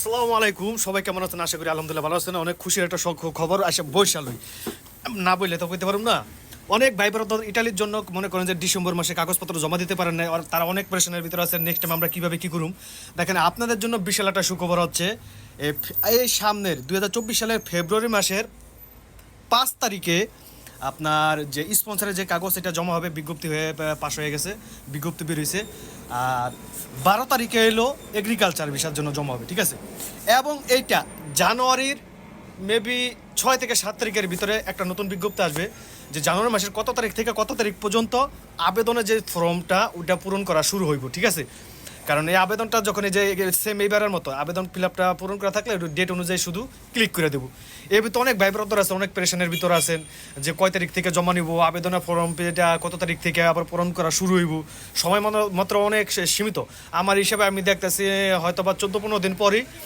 আসসালামু আলাইকুম, সবাই কেমন আছেন? আশা করি আলহামদুলিল্লাহ ভালো আছেন। অনেক খুশির একটা খবর আসে বৈশালই না বললে তো কইতে পারুম না। অনেক ভাই ব্রাদার ইটালির জন্য মনে করেন যে ডিসেম্বর মাসে কাগজপত্র জমা দিতে পারেন না, আর তারা অনেক প্রেশনের ভিতরে আছে। নেক্সট টাইম আমরা কিভাবে কি করুম দেখেন, আপনাদের জন্য বিশাল একটা সুখবর হচ্ছে এই সামনের 2024 সালের ফেব্রুয়ারি মাসের 5 তারিখে আপনার যে স্পন্সরের যে কাগজ এটা জমা হবে, বিজ্ঞপ্তি হয়ে পাশ হয়ে গেছে, বিজ্ঞপ্তি বেরিয়েছে। আর 12 তারিখে এলো এগ্রিকালচার ভিসার জন্য জমা হবে, ঠিক আছে। এবং এইটা জানুয়ারির মেবি 6 থেকে 7 তারিখের ভিতরে একটা নতুন বিজ্ঞপ্তি আসবে যে জানুয়ারি মাসের কত তারিখ থেকে কত তারিখ পর্যন্ত আবেদনের যে ফর্মটা ওটা পূরণ করা শুরু হইব, ঠিক আছে। কারণ এই আবেদনটা যখন এই যে সেম এইবারের মতো আবেদন ফিল আপটা পূরণ করা থাকলে ডেট অনুযায়ী শুধু ক্লিক করে দেবো। এর ভিতরে অনেক ভাই ব্রাদার আছে, অনেক পেরেশানের ভিতরে আছেন যে কয় তারিখ থেকে জমা নিব, আবেদনের ফর্ম এটা কত তারিখ থেকে আবার পূরণ করা শুরু হইব। সময় মাত্র অনেক সীমিত। আমার হিসাবে আমি দেখতেছি হয়তো বা 14-15 দিন পরই